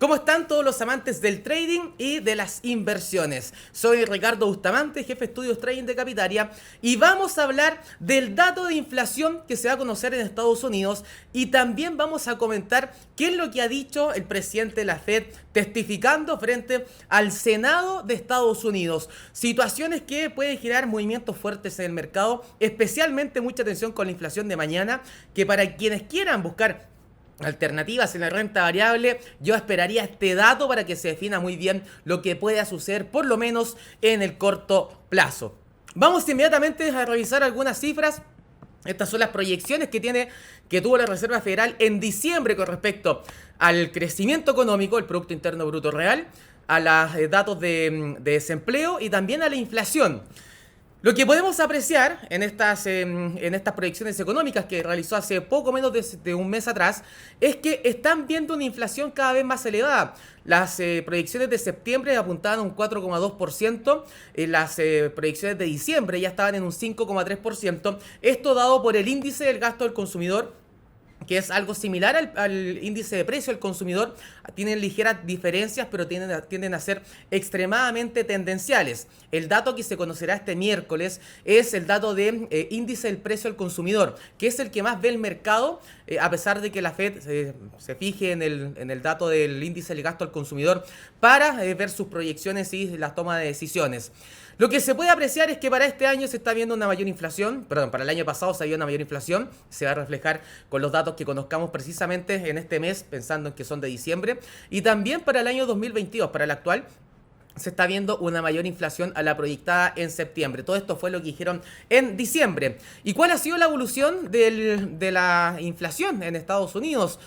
¿Cómo están todos los amantes del trading y de las inversiones? Soy Ricardo Bustamante, jefe de estudios trading de Capitaria, y vamos a hablar del dato de inflación que se va a conocer en Estados Unidos, y también vamos a comentar qué es lo que ha dicho el presidente de la Fed testificando frente al Senado de Estados Unidos. Situaciones que pueden generar movimientos fuertes en el mercado, especialmente mucha atención con la inflación de mañana, que para quienes quieran buscar alternativas en la renta variable, yo esperaría este dato para que se defina muy bien lo que pueda suceder, por lo menos en el corto plazo. Vamos inmediatamente a revisar algunas cifras. Estas son las proyecciones que tuvo la Reserva Federal en diciembre con respecto al crecimiento económico, el Producto Interno Bruto Real, a los datos de desempleo y también a la inflación. Lo que podemos apreciar en estas proyecciones económicas que realizó hace poco menos de un mes atrás es que están viendo una inflación cada vez más elevada. Las proyecciones de septiembre apuntaban a un 4,2%, las proyecciones de diciembre ya estaban en un 5,3%, esto dado por el índice del gasto del consumidor, que es algo similar al índice de precio del consumidor. Tienen ligeras diferencias, pero tienden a ser extremadamente tendenciales. El dato que se conocerá este miércoles es el dato de índice del precio al consumidor, que es el que más ve el mercado, a pesar de que la Fed se fije en el dato del índice del gasto al consumidor para ver sus proyecciones y las tomas de decisiones. Lo que se puede apreciar es que para este año se está viendo una mayor inflación, para el año pasado se había una mayor inflación, se va a reflejar con los datos que conozcamos precisamente en este mes, pensando en que son de diciembre, y también para el año 2022, para el actual, se está viendo una mayor inflación a la proyectada en septiembre. Todo esto fue lo que dijeron en diciembre. ¿Y cuál ha sido la evolución de la inflación en Estados Unidos?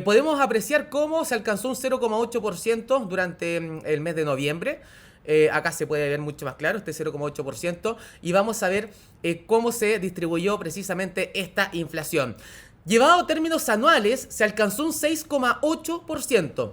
Podemos apreciar cómo se alcanzó un 0,8% durante el mes de noviembre. Acá se puede ver mucho más claro, este 0,8%, y vamos a ver cómo se distribuyó precisamente esta inflación. Llevado a términos anuales, se alcanzó un 6,8%.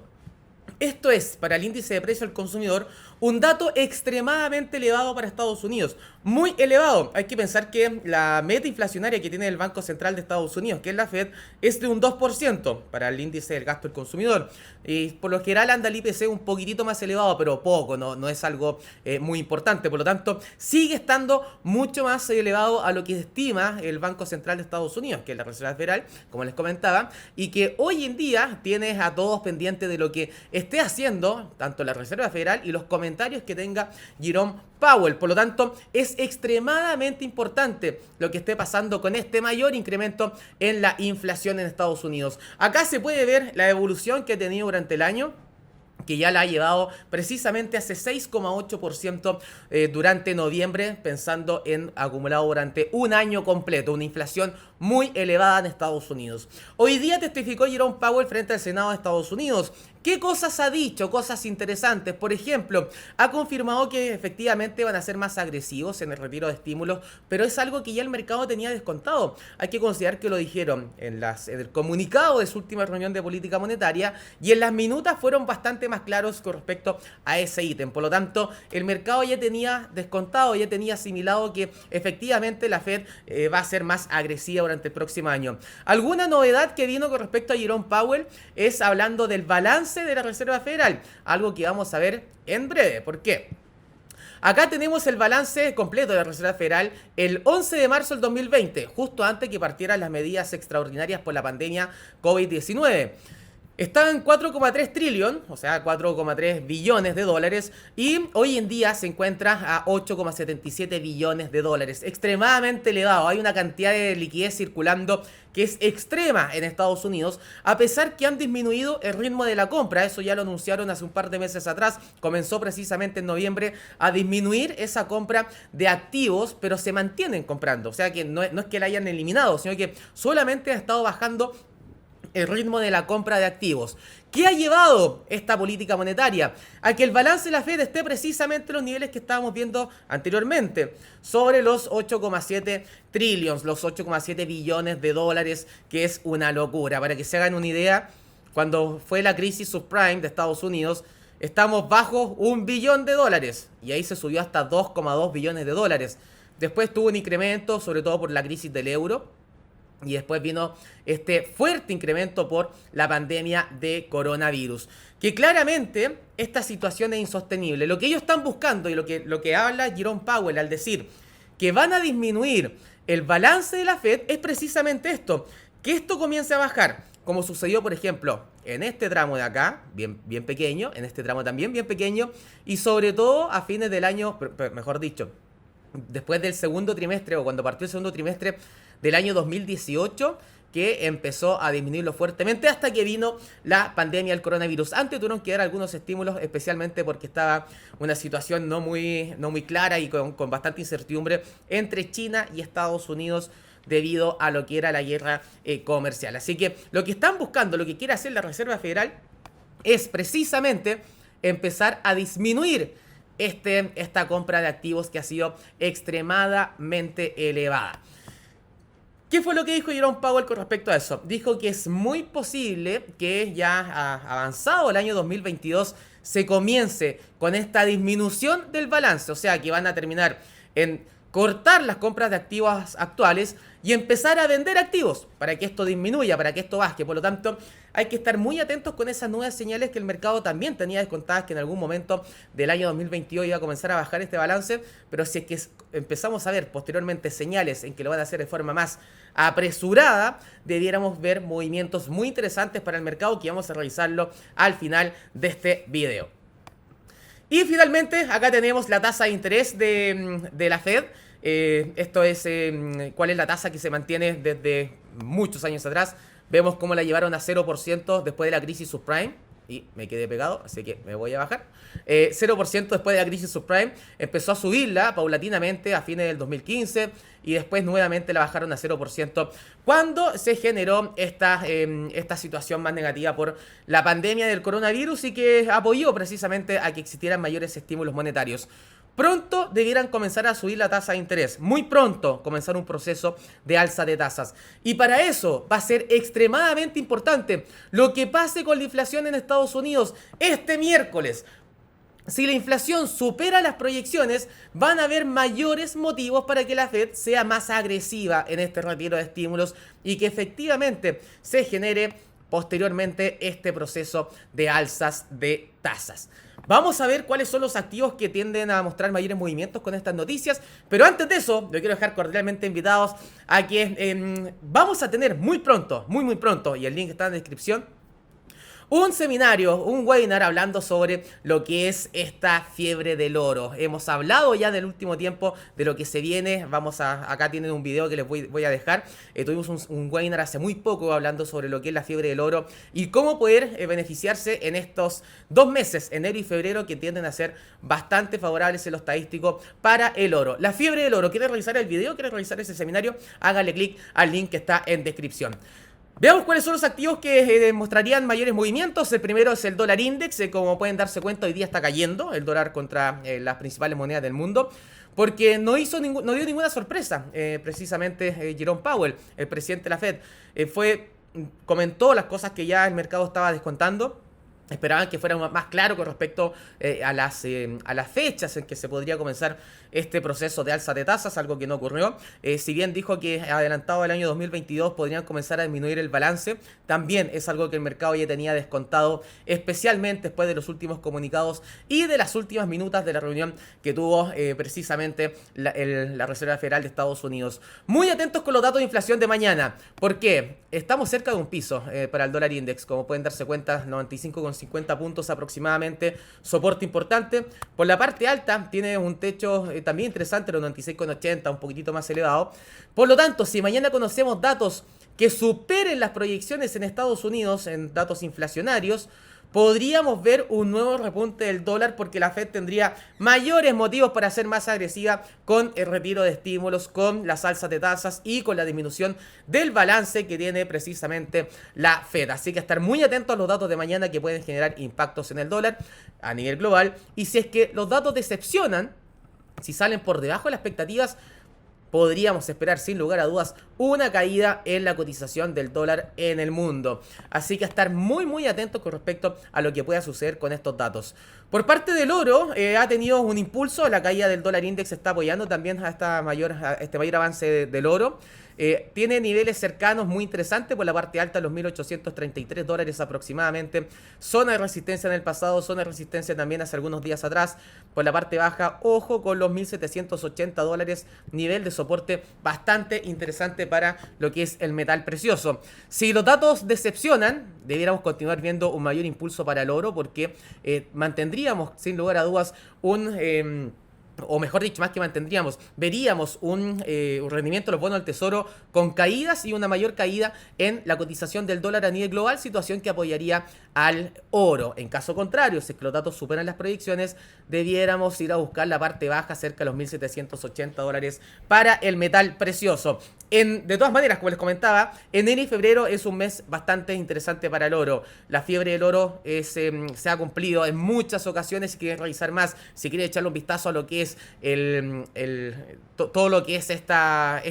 Esto es, para el índice de precio al consumidor, un dato extremadamente elevado para Estados Unidos. Muy elevado. Hay que pensar que la meta inflacionaria que tiene el Banco Central de Estados Unidos, que es la Fed, es de un 2% para el índice del gasto del consumidor. Y por lo general anda el IPC un poquitito más elevado, pero poco, no es algo muy importante. Por lo tanto, sigue estando mucho más elevado a lo que estima el Banco Central de Estados Unidos, que es la Reserva Federal, como les comentaba, y que hoy en día tiene a todos pendientes de lo que esté haciendo tanto la Reserva Federal y los comentarios que tenga Jerome Powell. Por lo tanto, es extremadamente importante lo que esté pasando con este mayor incremento en la inflación en Estados Unidos. Acá se puede ver la evolución que ha tenido durante el año, que ya la ha llevado precisamente a ese 6,8% durante noviembre, pensando en acumulado durante un año completo, una inflación muy elevada en Estados Unidos. Hoy día testificó Jerome Powell frente al Senado de Estados Unidos. ¿Qué cosas ha dicho? Cosas interesantes. Por ejemplo, ha confirmado que efectivamente van a ser más agresivos en el retiro de estímulos, pero es algo que ya el mercado tenía descontado. Hay que considerar que lo dijeron en el comunicado de su última reunión de política monetaria, y en las minutas fueron bastante más claros con respecto a ese ítem. Por lo tanto, el mercado ya tenía descontado, ya tenía asimilado que efectivamente la Fed va a ser más agresiva durante el próximo año. Alguna novedad que vino con respecto a Jerome Powell es hablando del balance de la Reserva Federal, algo que vamos a ver en breve. ¿Por qué? Acá tenemos el balance completo de la Reserva Federal el 11 de marzo del 2020, justo antes que partieran las medidas extraordinarias por la pandemia COVID-19. Estaba en 4,3 trillones, o sea, 4,3 billones de dólares, y hoy en día se encuentra a 8,77 billones de dólares. Extremadamente elevado. Hay una cantidad de liquidez circulando que es extrema en Estados Unidos, a pesar que han disminuido el ritmo de la compra. Eso ya lo anunciaron hace un par de meses atrás. Comenzó precisamente en noviembre a disminuir esa compra de activos, pero se mantienen comprando. O sea que no es que la hayan eliminado, sino que solamente ha estado bajando el ritmo de la compra de activos. ¿Qué ha llevado esta política monetaria? A que el balance de la Fed esté precisamente en los niveles que estábamos viendo anteriormente, sobre los 8,7 trillones, los 8,7 billones de dólares, que es una locura. Para que se hagan una idea, cuando fue la crisis subprime de Estados Unidos, estamos bajo $1 billón, y ahí se subió hasta 2,2 billones de dólares. Después tuvo un incremento, sobre todo por la crisis del euro, y después vino este fuerte incremento por la pandemia de coronavirus. Que claramente esta situación es insostenible. Lo que ellos están buscando y lo que habla Jerome Powell al decir que van a disminuir el balance de la Fed es precisamente esto, que esto comience a bajar, como sucedió por ejemplo en este tramo de acá, bien pequeño, en este tramo también bien pequeño, y sobre todo a fines del año, mejor dicho, después del segundo trimestre o cuando partió el segundo trimestre del año 2018, que empezó a disminuirlo fuertemente hasta que vino la pandemia del coronavirus. Antes tuvieron que dar algunos estímulos, especialmente porque estaba una situación no muy clara y con bastante incertidumbre entre China y Estados Unidos debido a lo que era la guerra comercial. Así que lo que están buscando, lo que quiere hacer la Reserva Federal es precisamente empezar a disminuir esta compra de activos que ha sido extremadamente elevada. ¿Qué fue lo que dijo Jerome Powell con respecto a eso? Dijo que es muy posible que ya avanzado el año 2022 se comience con esta disminución del balance, o sea que van a terminar en cortar las compras de activos actuales y empezar a vender activos para que esto disminuya, para que esto baje. Por lo tanto, hay que estar muy atentos con esas nuevas señales que el mercado también tenía descontadas, que en algún momento del año 2022 iba a comenzar a bajar este balance, pero si es que empezamos a ver posteriormente señales en que lo van a hacer de forma más apresurada, debiéramos ver movimientos muy interesantes para el mercado, que vamos a revisarlo al final de este video. Y finalmente, acá tenemos la tasa de interés de la Fed. Esto es cuál es la tasa que se mantiene desde muchos años atrás. Vemos cómo la llevaron a 0% después de la crisis subprime. Y me quedé pegado, así que me voy a bajar. 0% después de la crisis subprime. Empezó a subirla paulatinamente a fines del 2015. Y después nuevamente la bajaron a 0% cuando se generó esta situación más negativa por la pandemia del coronavirus y que apoyó precisamente a que existieran mayores estímulos monetarios. Pronto debieran comenzar a subir la tasa de interés. Muy pronto comenzar un proceso de alza de tasas. Y para eso va a ser extremadamente importante lo que pase con la inflación en Estados Unidos este miércoles. Si la inflación supera las proyecciones, van a haber mayores motivos para que la Fed sea más agresiva en este retiro de estímulos y que efectivamente se genere posteriormente este proceso de alzas de tasas. Vamos a ver cuáles son los activos que tienden a mostrar mayores movimientos con estas noticias, pero antes de eso, yo quiero dejar cordialmente invitados a que vamos a tener muy pronto, muy pronto, y el link está en la descripción, un seminario, un webinar hablando sobre lo que es esta fiebre del oro. Hemos hablado ya en el último tiempo de lo que se viene. Acá tienen un video que les voy a dejar. Tuvimos un webinar hace muy poco hablando sobre lo que es la fiebre del oro y cómo poder beneficiarse en estos 2 meses, enero y febrero, que tienden a ser bastante favorables en lo estadístico para el oro. La fiebre del oro. ¿Quiere realizar el video? ¿Quiere realizar ese seminario? Hágale clic al link que está en descripción. Veamos cuáles son los activos que mostrarían mayores movimientos. El primero es el dólar index. Como pueden darse cuenta, hoy día está cayendo el dólar contra las principales monedas del mundo, porque no dio ninguna sorpresa. Precisamente Jerome Powell, el presidente de la Fed, comentó las cosas que ya el mercado estaba descontando. Esperaban que fuera más claro con respecto a las fechas en que se podría comenzar este proceso de alza de tasas, algo que no ocurrió. Si bien dijo que adelantado el año 2022 podrían comenzar a disminuir el balance, también es algo que el mercado ya tenía descontado, especialmente después de los últimos comunicados y de las últimas minutas de la reunión que tuvo precisamente la Reserva Federal de Estados Unidos. Muy atentos con los datos de inflación de mañana, porque estamos cerca de un piso para el dólar index, como pueden darse cuenta, 95,50 puntos aproximadamente, soporte importante. Por la parte alta tiene un techo también interesante, los 96,80, un poquitito más elevado. Por lo tanto, si mañana conocemos datos que superen las proyecciones en Estados Unidos, en datos inflacionarios, podríamos ver un nuevo repunte del dólar, porque la Fed tendría mayores motivos para ser más agresiva con el retiro de estímulos, con las alzas de tasas y con la disminución del balance que tiene precisamente la Fed. Así que estar muy atentos a los datos de mañana, que pueden generar impactos en el dólar a nivel global. Y si es que los datos decepcionan, si salen por debajo de las expectativas, podríamos esperar sin lugar a dudas una caída en la cotización del dólar en el mundo. Así que estar muy atentos con respecto a lo que pueda suceder con estos datos. Por parte del oro, ha tenido un impulso. La caída del dólar index está apoyando también a este mayor avance del oro. tiene niveles cercanos muy interesantes por la parte alta, los $1.833 aproximadamente. Zona de resistencia en el pasado, zona de resistencia también hace algunos días atrás. Por la parte baja, ojo con los $1.780, nivel de soporte bastante interesante para lo que es el metal precioso. Si los datos decepcionan, debiéramos continuar viendo un mayor impulso para el oro porque mantendríamos sin lugar a dudas o mejor dicho, más que mantendríamos, veríamos un rendimiento de los bonos del tesoro con caídas y una mayor caída en la cotización del dólar a nivel global, situación que apoyaría al oro. En caso contrario, si es que los datos superan las predicciones, debiéramos ir a buscar la parte baja cerca de los $1.780 para el metal precioso. De todas maneras, como les comentaba, enero y febrero es un mes bastante interesante para el oro. La fiebre del oro se ha cumplido en muchas ocasiones. Si quieren revisar más, si quieren echarle un vistazo a lo que es todo lo que es esta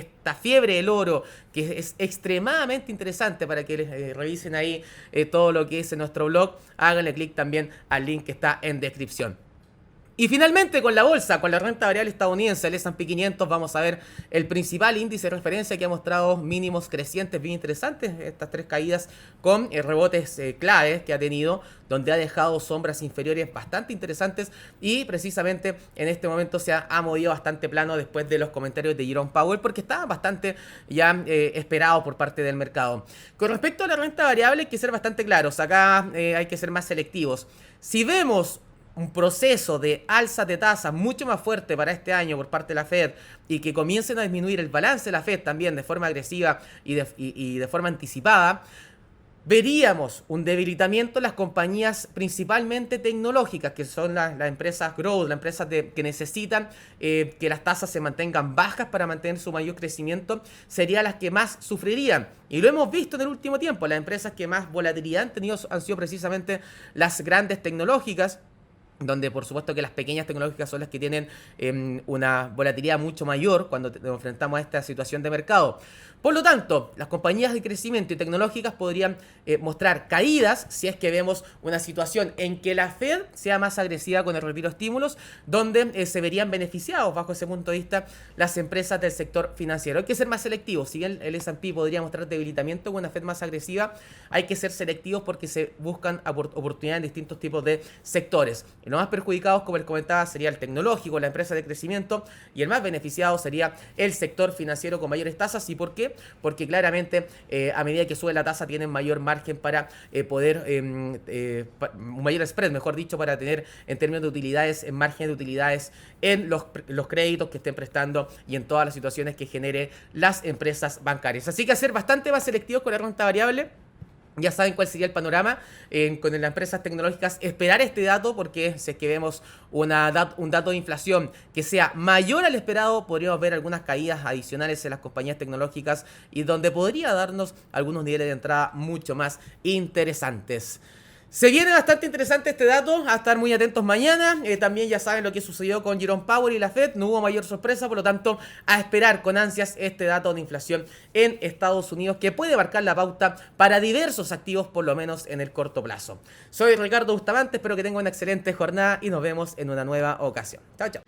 fiebre del oro, que es extremadamente interesante para que revisen ahí todo lo que es en nuestro blog, háganle clic también al link que está en descripción. Y finalmente con la bolsa, con la renta variable estadounidense, el S&P 500, vamos a ver el principal índice de referencia que ha mostrado mínimos crecientes bien interesantes, estas tres caídas con rebotes claves que ha tenido, donde ha dejado sombras inferiores bastante interesantes y precisamente en este momento se ha movido bastante plano después de los comentarios de Jerome Powell porque estaban bastante ya esperados por parte del mercado. Con respecto a la renta variable hay que ser bastante claros, acá hay que ser más selectivos. Si vemos un proceso de alza de tasas mucho más fuerte para este año por parte de la Fed y que comiencen a disminuir el balance de la Fed también de forma agresiva y de forma anticipada, veríamos un debilitamiento en las compañías principalmente tecnológicas, que son las empresas growth, las empresas que necesitan que las tasas se mantengan bajas para mantener su mayor crecimiento, serían las que más sufrirían. Y lo hemos visto en el último tiempo, las empresas que más volatilidad han tenido han sido precisamente las grandes tecnológicas, donde por supuesto que las pequeñas tecnológicas son las que tienen una volatilidad mucho mayor cuando nos enfrentamos a esta situación de mercado. Por lo tanto, las compañías de crecimiento y tecnológicas podrían mostrar caídas si es que vemos una situación en que la Fed sea más agresiva con el retiro de estímulos, donde se verían beneficiados bajo ese punto de vista las empresas del sector financiero. Hay que ser más selectivos. Si bien el S&P podría mostrar debilitamiento con una Fed más agresiva, hay que ser selectivos porque se buscan oportunidades en distintos tipos de sectores. Y los más perjudicados, como les comentaba, sería el tecnológico, la empresa de crecimiento, y el más beneficiado sería el sector financiero con mayores tasas. ¿Y por qué? Porque claramente a medida que sube la tasa tienen mayor margen para poder, un mayor spread, mejor dicho, para tener en términos de utilidades, en margen de utilidades en los créditos que estén prestando y en todas las situaciones que genere las empresas bancarias. Así que a ser bastante más selectivos con la renta variable. Ya saben cuál sería el panorama con las empresas tecnológicas. Esperar este dato porque si es que vemos un dato de inflación que sea mayor al esperado, podríamos ver algunas caídas adicionales en las compañías tecnológicas y donde podría darnos algunos niveles de entrada mucho más interesantes. Se viene bastante interesante este dato, a estar muy atentos mañana. También ya saben lo que sucedió con Jerome Powell y la Fed, no hubo mayor sorpresa, por lo tanto a esperar con ansias este dato de inflación en Estados Unidos que puede marcar la pauta para diversos activos, por lo menos en el corto plazo. Soy Ricardo Bustamante, espero que tengan una excelente jornada y nos vemos en una nueva ocasión. Chao, chao.